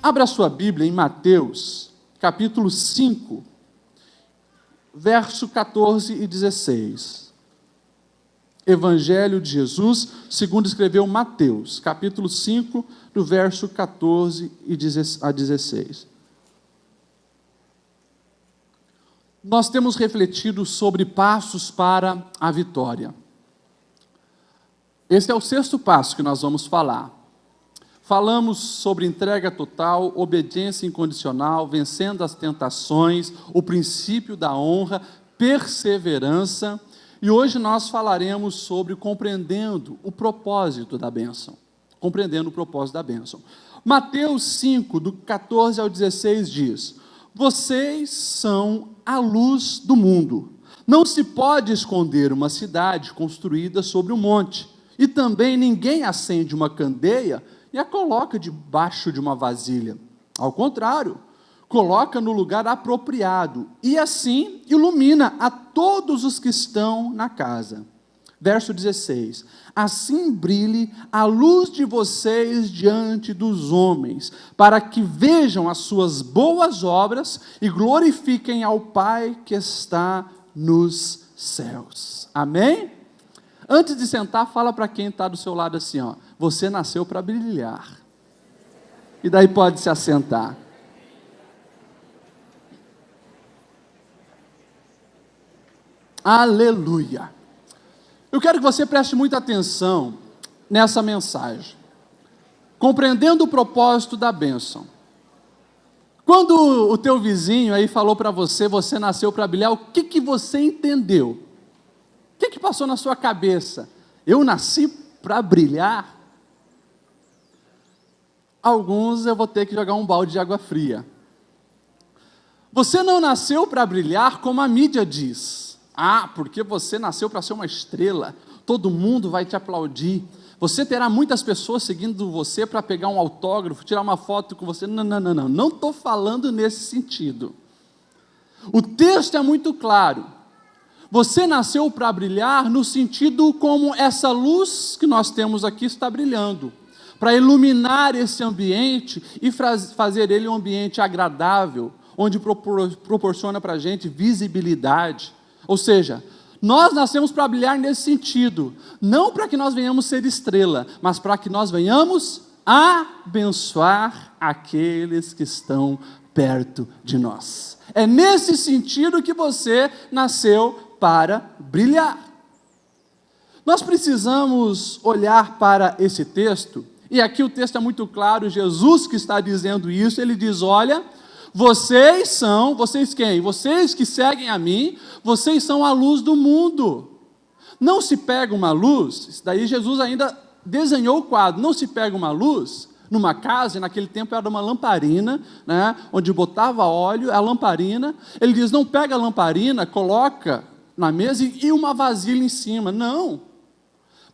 Abra sua Bíblia em Mateus, capítulo 5, verso 14 e 16. Evangelho de Jesus, segundo escreveu Mateus, capítulo 5, do verso 14 a 16. Nós temos refletido sobre passos para a vitória. Esse é o 6º passo que nós vamos falar. Falamos sobre entrega total, obediência incondicional, vencendo as tentações, o princípio da honra, perseverança. E hoje nós falaremos sobre compreendendo o propósito da bênção. Compreendendo o propósito da bênção. Mateus 5, do 14 ao 16 diz: vocês são a luz do mundo. Não se pode esconder uma cidade construída sobre um monte. E também ninguém acende uma candeia e a coloca debaixo de uma vasilha. Ao contrário, coloca no lugar apropriado e assim ilumina a todos os que estão na casa. Verso 16: assim brilhe a luz de vocês diante dos homens, para que vejam as suas boas obras e glorifiquem ao Pai que está nos céus. Amém? Antes de sentar, fala para quem está do seu lado assim, ó: você nasceu para brilhar. E daí pode se assentar. Aleluia. Eu quero que você preste muita atenção nessa mensagem. Compreendendo o propósito da bênção. Quando o teu vizinho aí falou para você, você nasceu para brilhar, o que você entendeu? O que passou na sua cabeça? Eu nasci para brilhar? Alguns eu vou ter que jogar um balde de água fria. Você não nasceu para brilhar como a mídia diz. Ah, porque você nasceu para ser uma estrela, todo mundo vai te aplaudir, você terá muitas pessoas seguindo você para pegar um autógrafo, tirar uma foto com você. Não estou falando nesse sentido. O texto é muito claro. Você nasceu para brilhar no sentido como essa luz que nós temos aqui está brilhando, para iluminar esse ambiente e fazer ele um ambiente agradável, onde proporciona para a gente visibilidade. Ou seja, nós nascemos para brilhar nesse sentido, não para que nós venhamos ser estrela, mas para que nós venhamos abençoar aqueles que estão perto de nós. É nesse sentido que você nasceu para brilhar. Nós precisamos olhar para esse texto, e aqui o texto é muito claro, Jesus que está dizendo isso, ele diz: olha, vocês quem? Vocês que seguem a mim, vocês são a luz do mundo. Não se pega uma luz, isso daí Jesus ainda desenhou o quadro, não se pega uma luz numa casa, e naquele tempo era uma lamparina, né, onde botava óleo, a lamparina, ele diz: não pega a lamparina, coloca na mesa e uma vasilha em cima, não,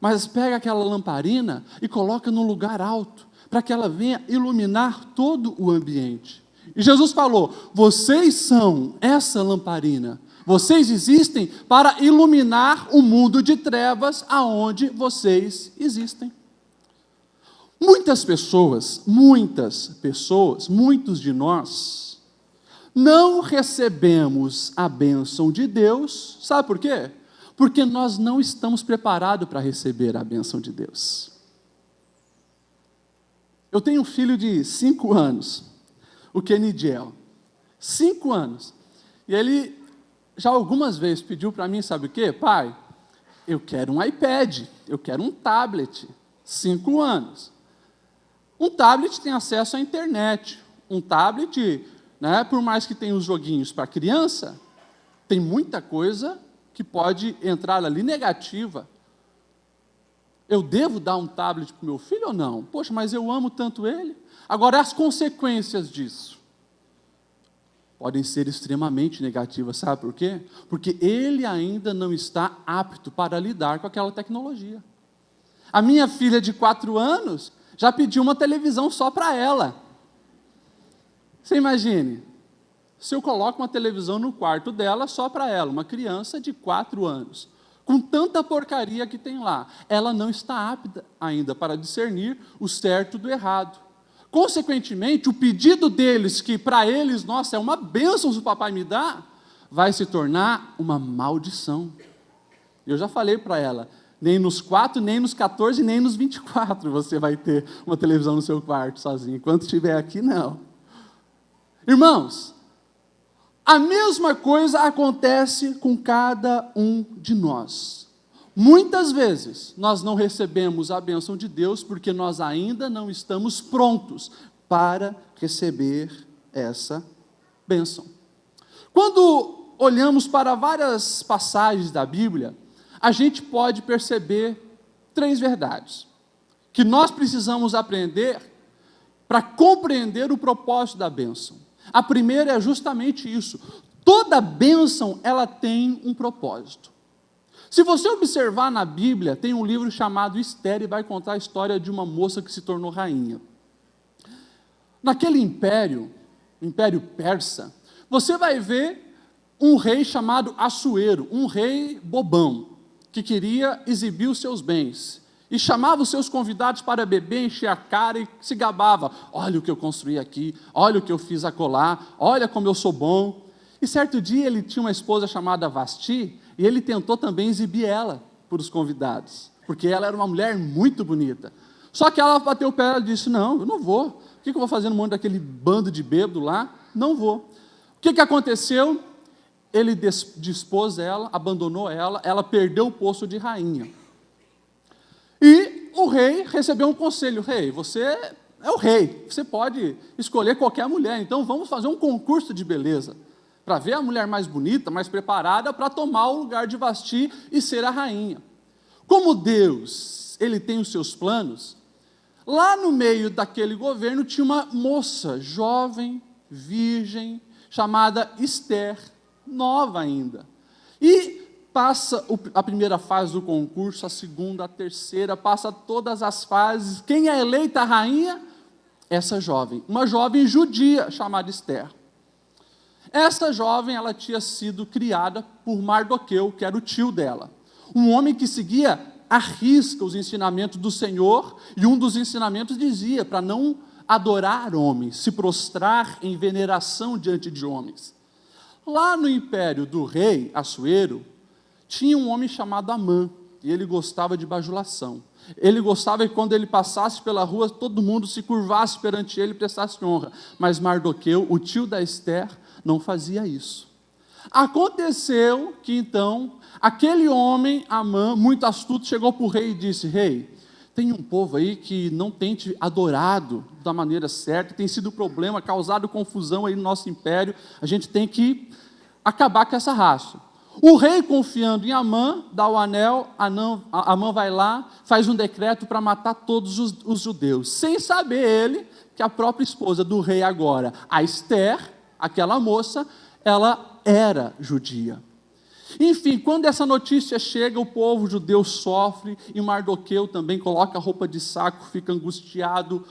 mas pega aquela lamparina e coloca num lugar alto, para que ela venha iluminar todo o ambiente. E Jesus falou: vocês são essa lamparina, vocês existem para iluminar o mundo de trevas aonde vocês existem. Muitas pessoas, muitos de nós, não recebemos a bênção de Deus, sabe por quê? Porque nós não estamos preparados para receber a bênção de Deus. Eu tenho um filho de 5 anos, o Kenidiel, 5 anos, e ele já algumas vezes pediu para mim, sabe o quê? Pai, eu quero um iPad, eu quero um tablet, 5 anos. Um tablet tem acesso à internet, um tablet, né, por mais que tenha os joguinhos para criança, tem muita coisa que pode entrar ali negativa. Eu devo dar um tablet para o meu filho ou não? Poxa, mas eu amo tanto ele. Agora, as consequências disso podem ser extremamente negativas, sabe por quê? Porque ele ainda não está apto para lidar com aquela tecnologia. A minha filha de 4 anos já pediu uma televisão só para ela. Você imagine, se eu coloco uma televisão no quarto dela só para ela, uma criança de 4 anos, com tanta porcaria que tem lá, ela não está apta ainda para discernir o certo do errado. consequentemente, o pedido deles, que para eles, nossa, é uma bênção se o papai me dá, vai se tornar uma maldição. Eu já falei para ela, nem nos 4, nem nos 14, nem nos 24 você vai ter uma televisão no seu quarto sozinho. Enquanto estiver aqui, não. Irmãos, a mesma coisa acontece com cada um de nós. Muitas vezes nós não recebemos a bênção de Deus porque nós ainda não estamos prontos para receber essa bênção. Quando olhamos para várias passagens da Bíblia, a gente pode perceber 3 verdades que nós precisamos aprender para compreender o propósito da bênção. A primeira é justamente isso. Toda bênção, ela tem um propósito. Se você observar na Bíblia, tem um livro chamado Esther e vai contar a história de uma moça que se tornou rainha. Naquele império, o Império Persa, você vai ver um rei chamado Assuero, um rei bobão, que queria exibir os seus bens. E chamava os seus convidados para beber, encher a cara e se gabava. Olha o que eu construí aqui, olha o que eu fiz acolá, olha como eu sou bom. E certo dia ele tinha uma esposa chamada Vasti, e ele tentou também exibir ela para os convidados, porque ela era uma mulher muito bonita. Só que ela bateu o pé e disse, não, eu não vou. O que eu vou fazer no mundo daquele bando de bêbado lá? Não vou. O que aconteceu? Ele dispôs ela, abandonou ela, ela perdeu o posto de rainha. E o rei recebeu um conselho, rei, você é o rei, você pode escolher qualquer mulher, então vamos fazer um concurso de beleza, para ver a mulher mais bonita, mais preparada, para tomar o lugar de Vasti e ser a rainha. Como Deus, ele tem os seus planos, lá no meio daquele governo tinha uma moça, jovem, virgem, chamada Esther, nova ainda, e passa a primeira fase do concurso, a segunda, a terceira, passa todas as fases. Quem é eleita a rainha? Essa jovem, uma jovem judia chamada Esther. Essa jovem, ela tinha sido criada por Mardoqueu, que era o tio dela. Um homem que seguia à risca os ensinamentos do Senhor, e um dos ensinamentos dizia para não adorar homens, se prostrar em veneração diante de homens. Lá no império do rei Assuero, tinha um homem chamado Amã, e ele gostava de bajulação. Ele gostava que quando ele passasse pela rua, todo mundo se curvasse perante ele e prestasse honra. Mas Mardoqueu, o tio da Esther, não fazia isso. Aconteceu que então, aquele homem, Amã, muito astuto, chegou para o rei e disse, rei, tem um povo aí que não tem te adorado da maneira certa, tem sido problema, causado confusão aí no nosso império, a gente tem que acabar com essa raça. O rei, confiando em Amã, dá o anel, Amã vai lá, faz um decreto para matar todos os judeus, sem saber ele que a própria esposa do rei agora, a Esther, aquela moça, ela era judia. Enfim, quando essa notícia chega, o povo judeu sofre, e Mardoqueu também coloca a roupa de saco, fica angustiado,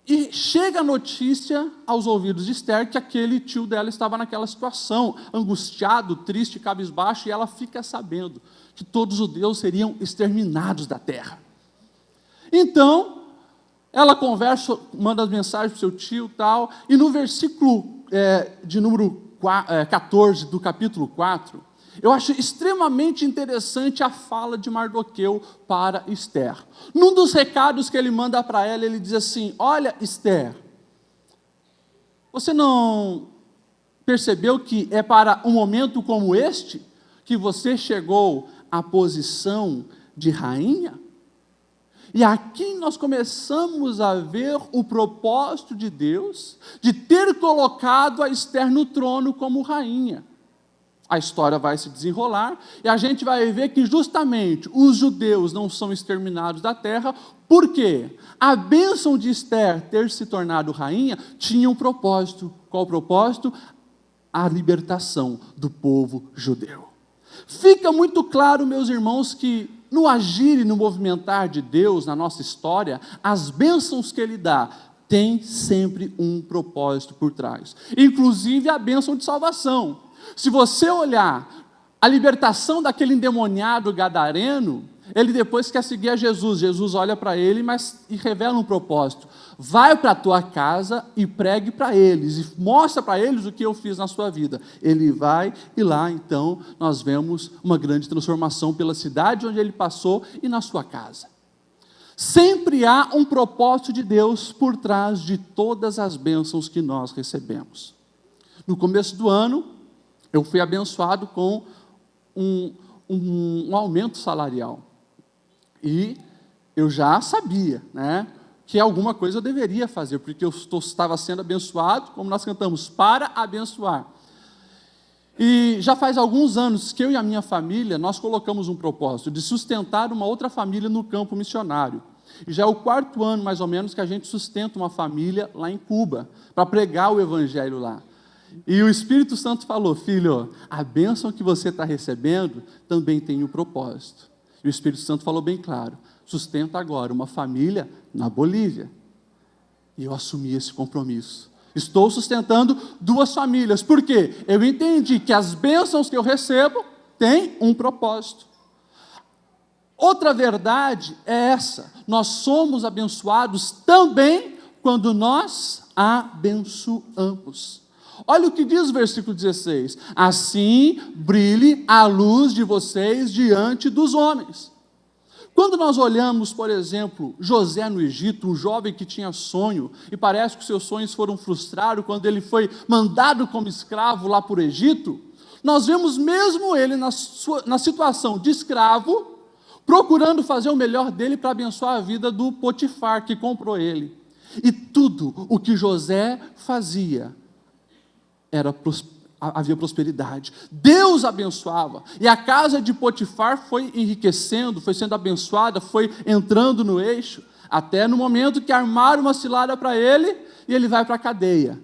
e chega a notícia aos ouvidos de Esther que aquele tio dela estava naquela situação, angustiado, triste, cabisbaixo, e ela fica sabendo que todos os judeus seriam exterminados da terra. Então, ela conversa, manda as mensagens para o seu tio e tal, e no versículo de número 14 do capítulo 4, eu acho extremamente interessante a fala de Mardoqueu para Esther. Num dos recados que ele manda para ela, ele diz assim, olha Esther, você não percebeu que é para um momento como este que você chegou à posição de rainha? E aqui nós começamos a ver o propósito de Deus de ter colocado a Esther no trono como rainha. A história vai se desenrolar e a gente vai ver que justamente os judeus não são exterminados da terra, porque a bênção de Esther ter se tornado rainha tinha um propósito. Qual o propósito? A libertação do povo judeu. Fica muito claro, meus irmãos, que no agir e no movimentar de Deus na nossa história, as bênçãos que Ele dá tem sempre um propósito por trás, inclusive a bênção de salvação. Se você olhar a libertação daquele endemoniado gadareno, Ele depois quer seguir a Jesus. Jesus olha para ele e revela um propósito. Vai para a tua casa e pregue para eles, e mostra para eles o que eu fiz na sua vida. Ele vai, e lá então nós vemos uma grande transformação pela cidade onde ele passou e na sua casa. Sempre há um propósito de Deus por trás de todas as bênçãos que nós recebemos. No começo do ano, eu fui abençoado com um aumento salarial. E eu já sabia, que alguma coisa eu deveria fazer, porque eu estava sendo abençoado, como nós cantamos, para abençoar. E já faz alguns anos que eu e a minha família, nós colocamos um propósito de sustentar uma outra família no campo missionário. E já é o 4º ano, mais ou menos, que a gente sustenta uma família lá em Cuba, para pregar o evangelho lá. E o Espírito Santo falou: filho, a bênção que você está recebendo também tem um propósito. E o Espírito Santo falou bem claro: sustenta agora uma família na Bolívia. E eu assumi esse compromisso. Estou sustentando 2 famílias. Por quê? Eu entendi que as bênçãos que eu recebo têm um propósito. Outra verdade é essa: nós somos abençoados também quando nós abençoamos. Olha o que diz o versículo 16: assim brilhe a luz de vocês diante dos homens. Quando nós olhamos, por exemplo, José no Egito, um jovem que tinha sonho, e parece que seus sonhos foram frustrados quando ele foi mandado como escravo lá para o Egito, nós vemos mesmo ele na situação de escravo, procurando fazer o melhor dele para abençoar a vida do Potifar, que comprou ele. E tudo o que José fazia, havia prosperidade. Deus abençoava. E a casa de Potifar foi enriquecendo, foi sendo abençoada, foi entrando no eixo, até no momento que armaram uma cilada para ele, e ele vai para a cadeia.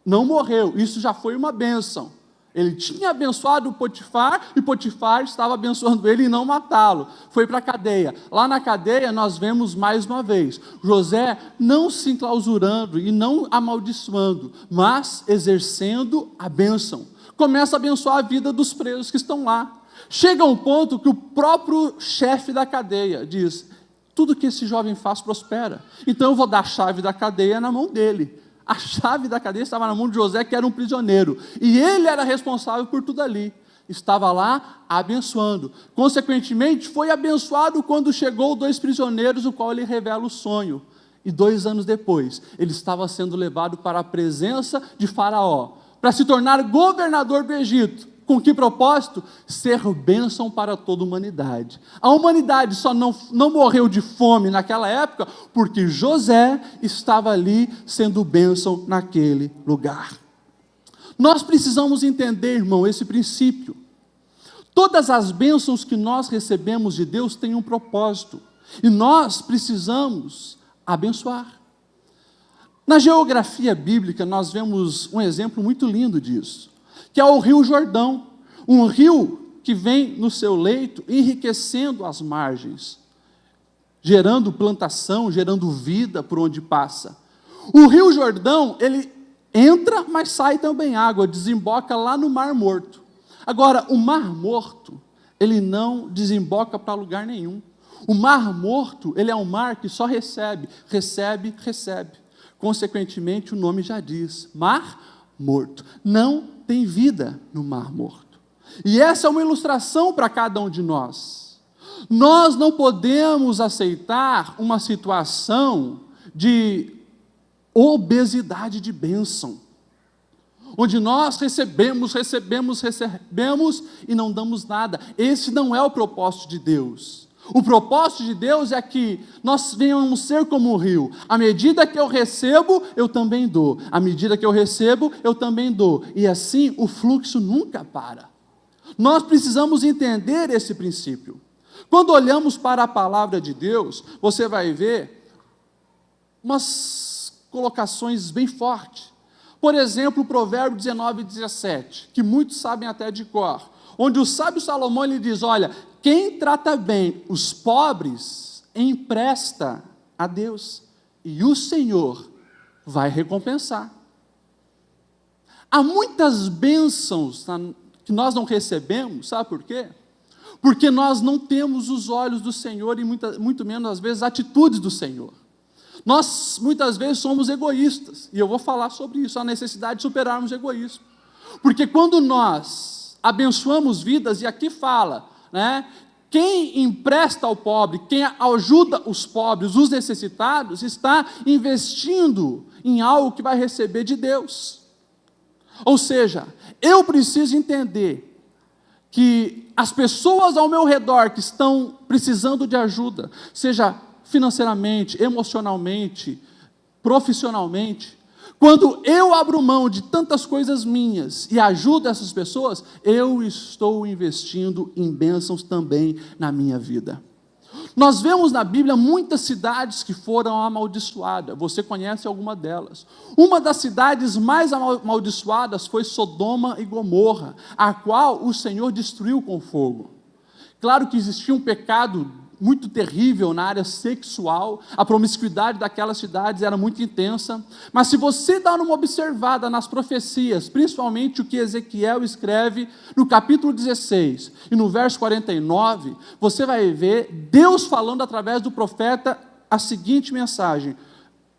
Não morreu, isso já foi uma bênção. Ele tinha abençoado o Potifar, e Potifar estava abençoando ele e não matá-lo. Foi para a cadeia. Lá na cadeia nós vemos mais uma vez, José não se enclausurando e não amaldiçoando, mas exercendo a bênção. Começa a abençoar a vida dos presos que estão lá. Chega um ponto que o próprio chefe da cadeia diz: tudo que esse jovem faz prospera, então eu vou dar a chave da cadeia na mão dele. A chave da cadeia estava na mão de José, que era um prisioneiro, e ele era responsável por tudo ali. Estava lá abençoando. Consequentemente, foi abençoado quando chegou 2 prisioneiros, o qual ele revela o sonho. E 2 anos depois, ele estava sendo levado para a presença de Faraó, para se tornar governador do Egito. Com que propósito? Ser bênção para toda a humanidade. A humanidade só não morreu de fome naquela época, porque José estava ali sendo bênção naquele lugar. Nós precisamos entender, irmão, esse princípio. Todas as bênçãos que nós recebemos de Deus têm um propósito, e nós precisamos abençoar. Na geografia bíblica, nós vemos um exemplo muito lindo disso, que é o Rio Jordão, um rio que vem no seu leito enriquecendo as margens, gerando plantação, gerando vida por onde passa. O Rio Jordão, ele entra, mas sai também água, desemboca lá no Mar Morto. Agora, o Mar Morto, ele não desemboca para lugar nenhum. O Mar Morto, ele é um mar que só recebe. Consequentemente, o nome já diz, Mar Morto. Não tem vida no Mar Morto. E essa é uma ilustração para cada um de nós. Nós não podemos aceitar uma situação de obesidade de bênção, onde nós recebemos e não damos nada. Esse não é o propósito de Deus. O propósito de Deus é que nós venhamos ser como o rio. À medida que eu recebo, eu também dou. À medida que eu recebo, eu também dou. E assim o fluxo nunca para. Nós precisamos entender esse princípio. Quando olhamos para a palavra de Deus, você vai ver umas colocações bem fortes. Por exemplo, o Provérbio 19:17, que muitos sabem até de cor, onde o sábio Salomão ele diz: olha, quem trata bem os pobres empresta a Deus, e o Senhor vai recompensar. Há muitas bênçãos que nós não recebemos, sabe por quê? Porque nós não temos os olhos do Senhor e muito menos, às vezes, atitudes do Senhor. Nós, muitas vezes, somos egoístas, e eu vou falar sobre isso, a necessidade de superarmos o egoísmo. Porque quando nós abençoamos vidas, e aqui fala, né, quem empresta ao pobre, quem ajuda os pobres, os necessitados, está investindo em algo que vai receber de Deus. Ou seja, eu preciso entender que as pessoas ao meu redor que estão precisando de ajuda, seja financeiramente, emocionalmente, profissionalmente, quando eu abro mão de tantas coisas minhas e ajudo essas pessoas, eu estou investindo em bênçãos também na minha vida. Nós vemos na Bíblia muitas cidades que foram amaldiçoadas, você conhece alguma delas. Uma das cidades mais amaldiçoadas foi Sodoma e Gomorra, a qual o Senhor destruiu com fogo. Claro que existia um pecado muito terrível na área sexual, a promiscuidade daquelas cidades era muito intensa, mas se você dar uma observada nas profecias, principalmente o que Ezequiel escreve no capítulo 16 e no verso 49, você vai ver Deus falando através do profeta a seguinte mensagem: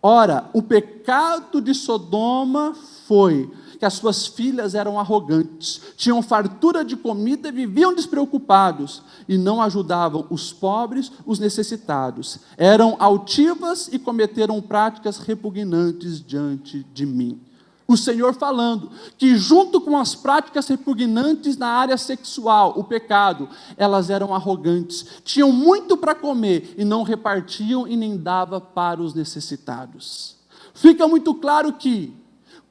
ora, o pecado de Sodoma foi que as suas filhas eram arrogantes, tinham fartura de comida e viviam despreocupados, e não ajudavam os pobres, os necessitados. Eram altivas e cometeram práticas repugnantes diante de mim. O Senhor falando que junto com as práticas repugnantes na área sexual, o pecado, elas eram arrogantes, tinham muito para comer e não repartiam e nem dava para os necessitados. Fica muito claro que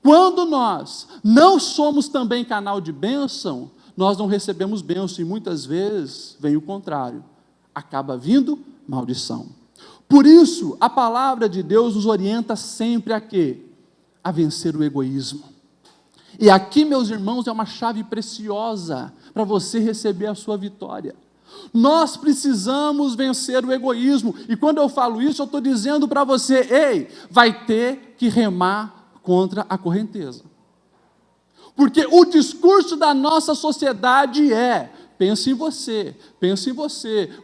quando nós não somos também canal de bênção, nós não recebemos bênção, e muitas vezes vem o contrário, acaba vindo maldição. Por isso, a palavra de Deus nos orienta sempre a quê? A vencer o egoísmo. E aqui, meus irmãos, é uma chave preciosa para você receber a sua vitória. Nós precisamos vencer o egoísmo, e quando eu falo isso, eu estou dizendo para você, ei, vai ter que remar contra a correnteza. Porque o discurso da nossa sociedade é: pense em você,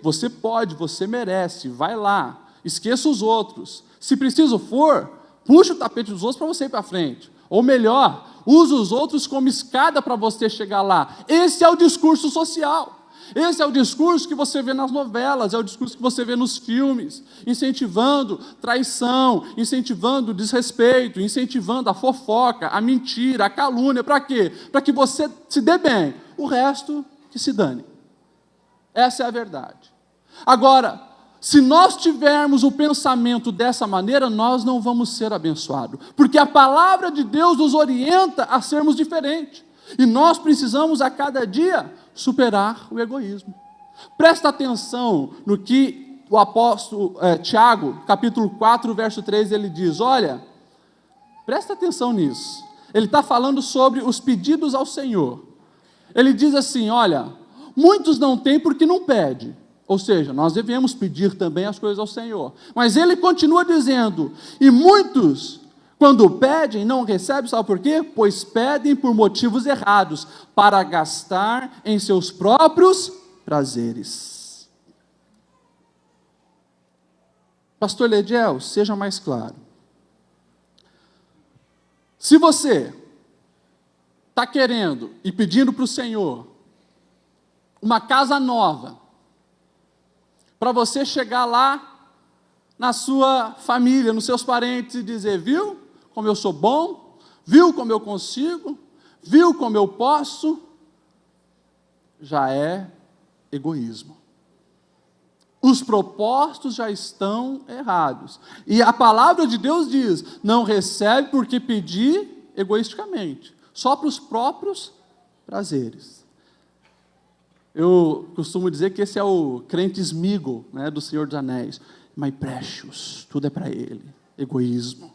você pode, você merece, vai lá, esqueça os outros. Se preciso for, puxa o tapete dos outros para você ir para frente. Ou melhor, use os outros como escada para você chegar lá. Esse é o discurso social. Esse é o discurso que você vê nas novelas, é o discurso que você vê nos filmes, incentivando traição, incentivando desrespeito, incentivando a fofoca, a mentira, a calúnia. Para quê? Para que você se dê bem, o resto que se dane. Essa é a verdade. Agora, se nós tivermos o pensamento dessa maneira, nós não vamos ser abençoados, porque a palavra de Deus nos orienta a sermos diferentes, e nós precisamos a cada dia superar o egoísmo. Presta atenção no que o apóstolo Tiago, capítulo 4, verso 3, ele diz, olha, presta atenção nisso, ele está falando sobre os pedidos ao Senhor. Ele diz assim, olha, muitos não têm porque não pedem, ou seja, nós devemos pedir também as coisas ao Senhor, mas ele continua dizendo, e muitos, quando pedem, não recebem, sabe por quê? Pois pedem por motivos errados, para gastar em seus próprios prazeres. Pastor Lediel, seja mais claro. Se você está querendo e pedindo para o Senhor uma casa nova, para você chegar lá na sua família, nos seus parentes e dizer, viu como eu sou bom, viu como eu consigo, viu como eu posso, já é egoísmo. Os propósitos já estão errados. E a palavra de Deus diz, não recebe porque pedir egoisticamente, só para os próprios prazeres. Eu costumo dizer que esse é o crente Sméagol, né, do Senhor dos Anéis. My precious, tudo é para ele, egoísmo.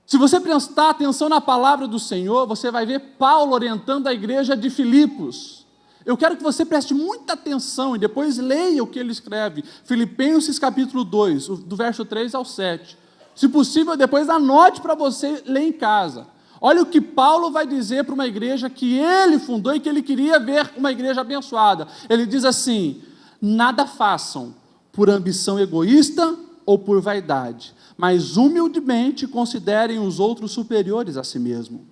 Se você prestar atenção na palavra do Senhor, você vai ver Paulo orientando a igreja de Filipos. Eu quero que você preste muita atenção e depois leia o que ele escreve. Filipenses capítulo 2, do verso 3 ao 7. Se possível, depois anote para você ler em casa. Olha o que Paulo vai dizer para uma igreja que ele fundou e que ele queria ver uma igreja abençoada. Ele diz assim: nada façam por ambição egoísta ou por vaidade, mas humildemente considerem os outros superiores a si mesmo.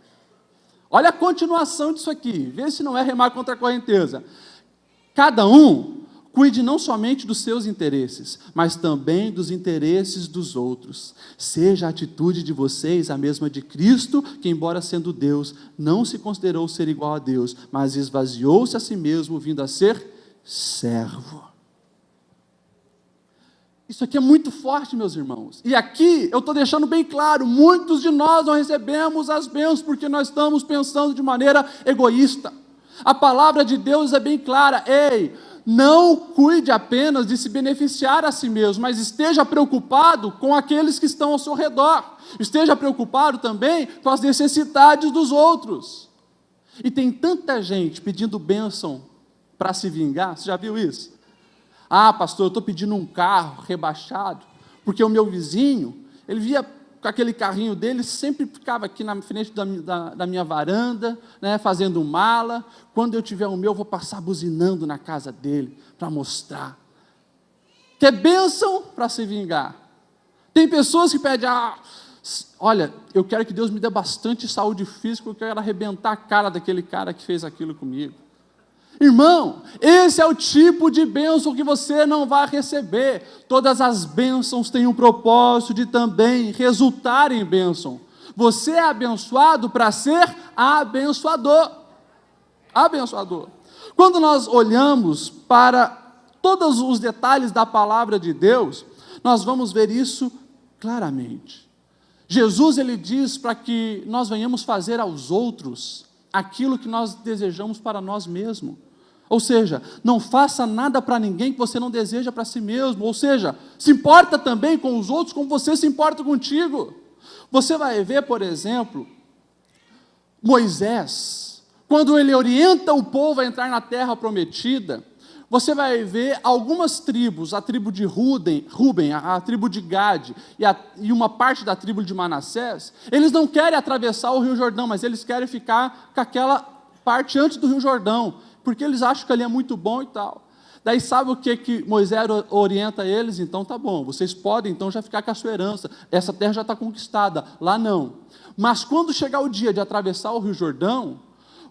Olha a continuação disso aqui, vê se não é remar contra a correnteza. Cada um cuide não somente dos seus interesses, mas também dos interesses dos outros. Seja a atitude de vocês a mesma de Cristo, que, embora sendo Deus, não se considerou ser igual a Deus, mas esvaziou-se a si mesmo, vindo a ser servo. Isso aqui é muito forte, meus irmãos. E aqui eu estou deixando bem claro, muitos de nós não recebemos as bênçãos porque nós estamos pensando de maneira egoísta. A palavra de Deus é bem clara: ei, não cuide apenas de se beneficiar a si mesmo, mas esteja preocupado com aqueles que estão ao seu redor. Esteja preocupado também com as necessidades dos outros. E tem tanta gente pedindo bênção para se vingar, você já viu isso? Ah, pastor, eu estou pedindo um carro rebaixado, porque o meu vizinho, ele via com aquele carrinho dele, sempre ficava aqui na frente da minha varanda, né, fazendo mala. Quando eu tiver o meu, eu vou passar buzinando na casa dele, para mostrar. Que é bênção para se vingar. Tem pessoas que pedem: olha, eu quero que Deus me dê bastante saúde física, eu quero arrebentar a cara daquele cara que fez aquilo comigo. Irmão, esse é o tipo de bênção que você não vai receber. Todas as bênçãos têm um propósito de também resultar em bênção. Você é abençoado para ser abençoador. Abençoador. Quando nós olhamos para todos os detalhes da palavra de Deus, nós vamos ver isso claramente. Jesus, ele diz para que nós venhamos fazer aos outros aquilo que nós desejamos para nós mesmos. Ou seja, não faça nada para ninguém que você não deseja para si mesmo. Ou seja, se importa também com os outros como você se importa contigo. Você vai ver, por exemplo, Moisés, quando ele orienta o povo a entrar na terra prometida, você vai ver algumas tribos, a tribo de Ruben, a tribo de Gade e uma parte da tribo de Manassés, eles não querem atravessar o Rio Jordão, mas eles querem ficar com aquela parte antes do Rio Jordão, porque eles acham que ali é muito bom e tal. Daí sabe o que Moisés orienta eles? Então tá bom, vocês podem então já ficar com a sua herança, essa terra já está conquistada, lá não. Mas quando chegar o dia de atravessar o Rio Jordão,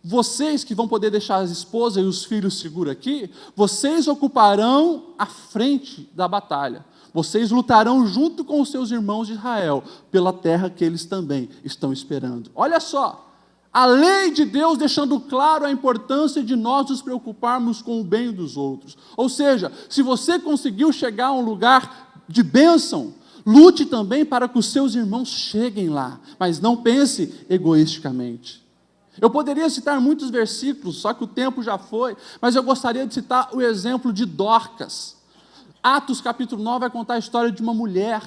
vocês que vão poder deixar as esposas e os filhos seguros aqui, vocês ocuparão a frente da batalha. Vocês lutarão junto com os seus irmãos de Israel, pela terra que eles também estão esperando. Olha só, a lei de Deus deixando claro a importância de nós nos preocuparmos com o bem dos outros. Ou seja, se você conseguiu chegar a um lugar de bênção, lute também para que os seus irmãos cheguem lá, mas não pense egoisticamente. Eu poderia citar muitos versículos, só que o tempo já foi, mas eu gostaria de citar o exemplo de Dorcas. Atos capítulo 9 vai contar a história de uma mulher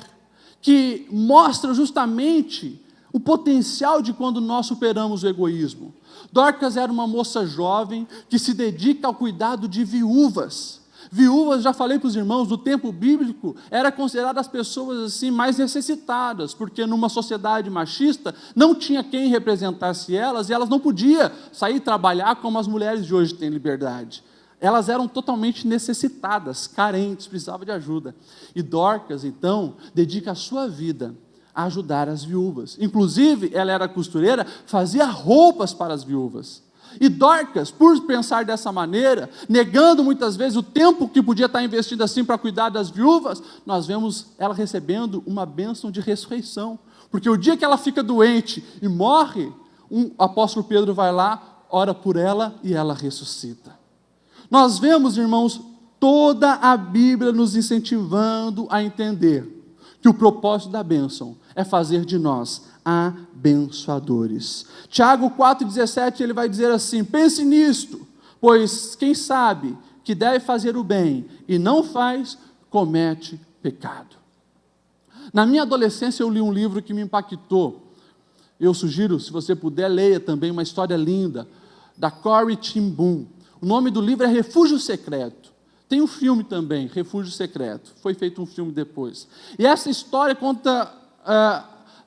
que mostra justamente o potencial de quando nós superamos o egoísmo. Dorcas era uma moça jovem que se dedica ao cuidado de viúvas. Viúvas, já falei para os irmãos, no tempo bíblico, era considerada as pessoas assim mais necessitadas, porque numa sociedade machista não tinha quem representasse elas, e elas não podiam sair trabalhar como as mulheres de hoje têm liberdade. Elas eram totalmente necessitadas, carentes, precisavam de ajuda. E Dorcas, então, dedica a sua vida a ajudar as viúvas. Inclusive, ela era costureira, fazia roupas para as viúvas. E Dorcas, por pensar dessa maneira, negando muitas vezes o tempo que podia estar investindo assim para cuidar das viúvas, nós vemos ela recebendo uma bênção de ressurreição. Porque o dia que ela fica doente e morre, o apóstolo Pedro vai lá, ora por ela e ela ressuscita. Nós vemos, irmãos, toda a Bíblia nos incentivando a entender que o propósito da bênção é fazer de nós abençoadores. Tiago 4,17, ele vai dizer assim: pense nisto, pois quem sabe que deve fazer o bem e não faz, comete pecado. Na minha adolescência eu li um livro que me impactou. Eu sugiro, se você puder, leia também uma história linda, da Corrie ten Boom. O nome do livro é Refúgio Secreto. Tem um filme também, Refúgio Secreto. Foi feito um filme depois. E essa história conta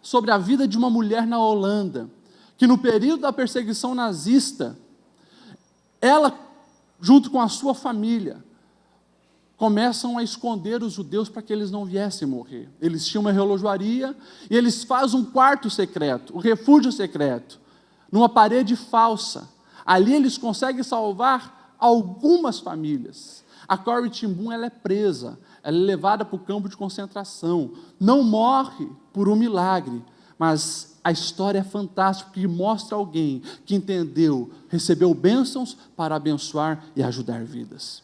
sobre a vida de uma mulher na Holanda, que no período da perseguição nazista, ela, junto com a sua família, começam a esconder os judeus para que eles não viessem morrer. Eles tinham uma relojoaria e eles fazem um quarto secreto, um refúgio secreto, numa parede falsa. Ali eles conseguem salvar algumas famílias. A Corrie ten Boom, ela é presa, ela é levada para o campo de concentração, não morre por um milagre, mas a história é fantástica, porque mostra alguém que entendeu, recebeu bênçãos para abençoar e ajudar vidas.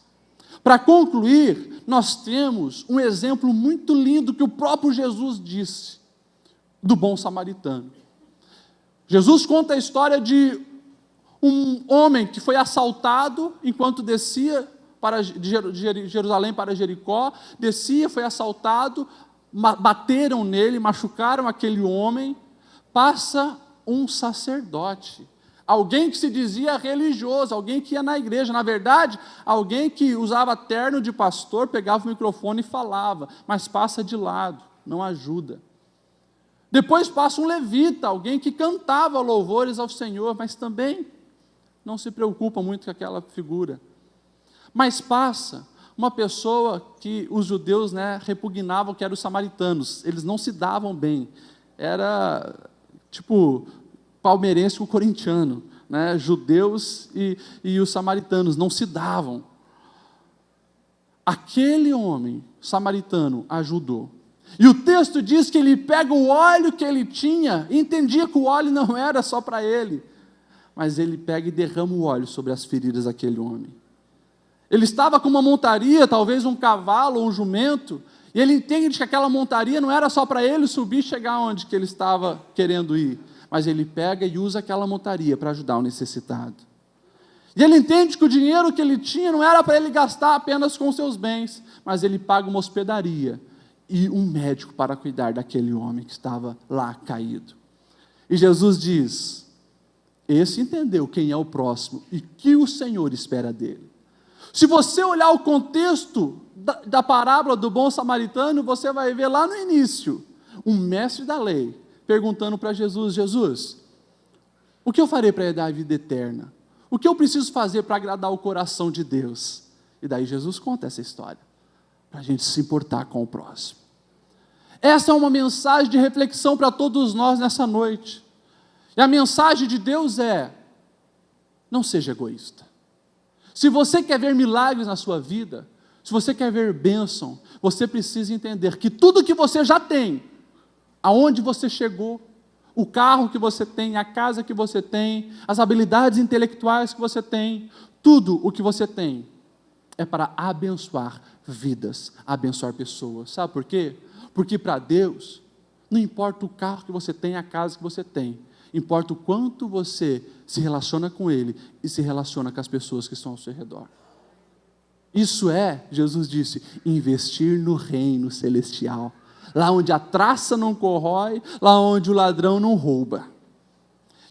Para concluir, nós temos um exemplo muito lindo que o próprio Jesus disse, do bom samaritano. Jesus conta a história de um homem que foi assaltado enquanto descia de Jerusalém para Jericó, descia, foi assaltado, bateram nele, machucaram aquele homem, passa um sacerdote, alguém que se dizia religioso, alguém que ia na igreja, na verdade, alguém que usava terno de pastor, pegava o microfone e falava, mas passa de lado, não ajuda. Depois passa um levita, alguém que cantava louvores ao Senhor, mas também não se preocupa muito com aquela figura. Mas passa uma pessoa que os judeus, repugnavam, que eram os samaritanos, eles não se davam bem, era tipo palmeirense com o corintiano, judeus e os samaritanos não se davam. Aquele homem samaritano ajudou. E o texto diz que ele pega o óleo que ele tinha, e entendia que o óleo não era só para ele, mas ele pega e derrama o óleo sobre as feridas daquele homem. Ele estava com uma montaria, talvez um cavalo ou um jumento, e ele entende que aquela montaria não era só para ele subir e chegar onde que ele estava querendo ir, mas ele pega e usa aquela montaria para ajudar o necessitado. E ele entende que o dinheiro que ele tinha não era para ele gastar apenas com seus bens, mas ele paga uma hospedaria e um médico para cuidar daquele homem que estava lá caído. E Jesus diz, esse entendeu quem é o próximo e que o Senhor espera dele. Se você olhar o contexto da parábola do bom samaritano, você vai ver lá no início, um mestre da lei, perguntando para Jesus, Jesus, o que eu farei para herdar a vida eterna? O que eu preciso fazer para agradar o coração de Deus? E daí Jesus conta essa história, para a gente se importar com o próximo. Essa é uma mensagem de reflexão para todos nós nessa noite. E a mensagem de Deus é, não seja egoísta. Se você quer ver milagres na sua vida, se você quer ver bênção, você precisa entender que tudo que você já tem, aonde você chegou, o carro que você tem, a casa que você tem, as habilidades intelectuais que você tem, tudo o que você tem é para abençoar vidas, abençoar pessoas. Sabe por quê? Porque para Deus, não importa o carro que você tem, a casa que você tem, importa o quanto você se relaciona com Ele e se relaciona com as pessoas que estão ao seu redor. Isso é, Jesus disse, investir no reino celestial. Lá onde a traça não corrói, lá onde o ladrão não rouba.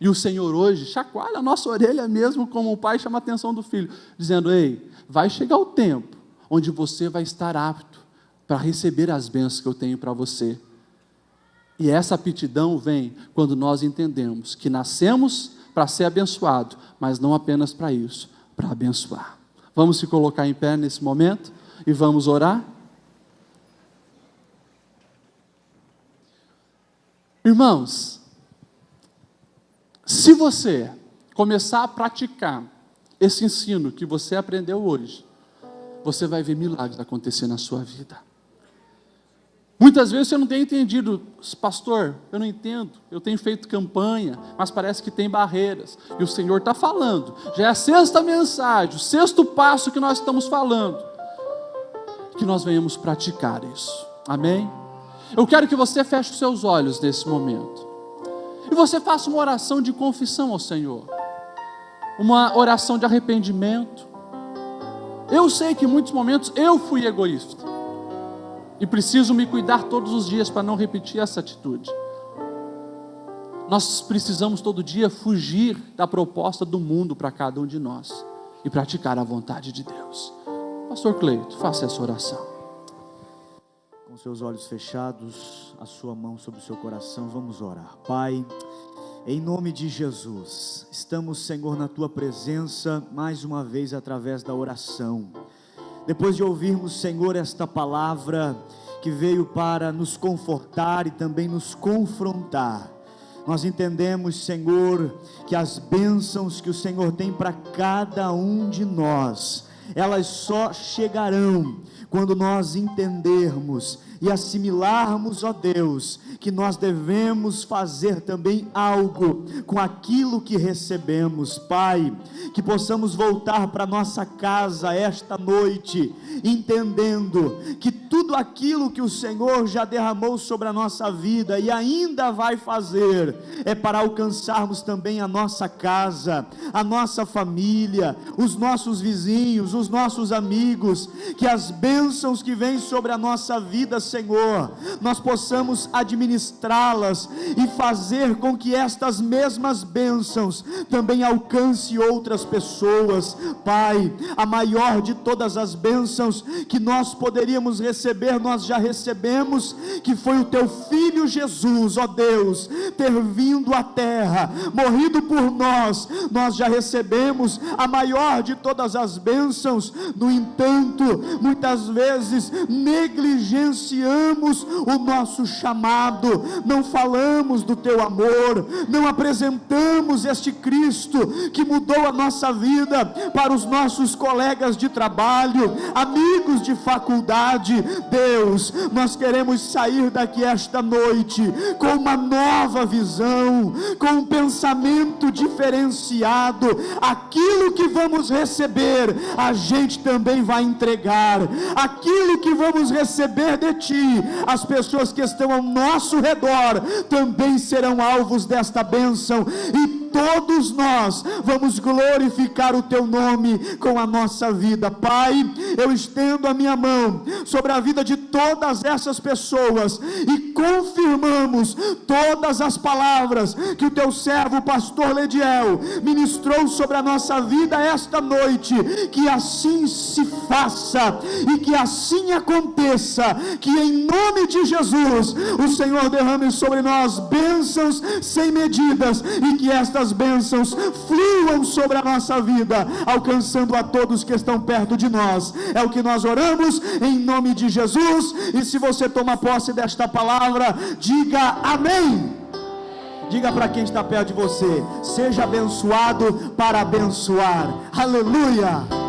E o Senhor hoje chacoalha a nossa orelha mesmo, como o pai chama a atenção do filho, dizendo, ei, vai chegar o tempo onde você vai estar apto para receber as bênçãos que eu tenho para você. E essa aptidão vem quando nós entendemos que nascemos para ser abençoado, mas não apenas para isso, para abençoar. Vamos se colocar em pé nesse momento e vamos orar? Irmãos, se você começar a praticar esse ensino que você aprendeu hoje, você vai ver milagres acontecer na sua vida. Muitas vezes você não tem entendido, pastor, eu não entendo, eu tenho feito campanha, mas parece que tem barreiras, e o Senhor está falando, já é a sexta mensagem, o sexto passo que nós estamos falando, que nós venhamos praticar isso, amém? Eu quero que você feche os seus olhos nesse momento, e você faça uma oração de confissão ao Senhor, uma oração de arrependimento. Eu sei que em muitos momentos eu fui egoísta, e preciso me cuidar todos os dias para não repetir essa atitude. Nós precisamos todo dia fugir da proposta do mundo para cada um de nós e praticar a vontade de Deus. Pastor Cleito, faça essa oração. Com seus olhos fechados, a sua mão sobre o seu coração, vamos orar. Pai, Em nome de Jesus, estamos, Senhor, na Tua presença, mais uma vez através da oração. Depois de ouvirmos, Senhor, esta palavra que veio para nos confortar e também nos confrontar, nós entendemos, Senhor, que as bênçãos que o Senhor tem para cada um de nós, elas só chegarão quando nós entendermos e assimilarmos, ó Deus, que nós devemos fazer também algo com aquilo que recebemos. Pai, que possamos voltar para nossa casa esta noite, entendendo que tudo aquilo que o Senhor já derramou sobre a nossa vida e ainda vai fazer, é para alcançarmos também a nossa casa, a nossa família, os nossos vizinhos, os nossos amigos, que as bênçãos que vêm sobre a nossa vida, Senhor, nós possamos administrá-las e fazer com que estas mesmas bênçãos também alcance outras pessoas. Pai, a maior de todas as bênçãos que nós poderíamos receber, nós já recebemos, que foi o Teu Filho Jesus, ó Deus, ter vindo à terra, morrido por nós. Nós já recebemos a maior de todas as bênçãos. No entanto, muitas vezes negligenciamos o nosso chamado, não falamos do Teu amor, não apresentamos este Cristo que mudou a nossa vida para os nossos colegas de trabalho, amigos de faculdade. Deus, nós queremos sair daqui esta noite com uma nova visão, com um pensamento diferenciado. Aquilo que vamos receber, a gente também vai entregar. Aquilo que vamos receber de Ti, as pessoas que estão ao nosso redor também serão alvos desta bênção, e todos nós vamos glorificar o Teu nome com a nossa vida. Pai, eu estendo a minha mão sobre a vida de todas essas pessoas e confirmamos todas as palavras que o Teu servo, o pastor Lediel, ministrou sobre a nossa vida esta noite. Que assim se faça e que assim aconteça, que em nome de Jesus o Senhor derrame sobre nós bênçãos sem medidas, e que estas bênçãos fluam sobre a nossa vida, alcançando a todos que estão perto de nós. É o que nós oramos em nome de Jesus. E se você toma posse desta palavra, diga amém. Diga para quem está perto de você: seja abençoado para abençoar. Aleluia.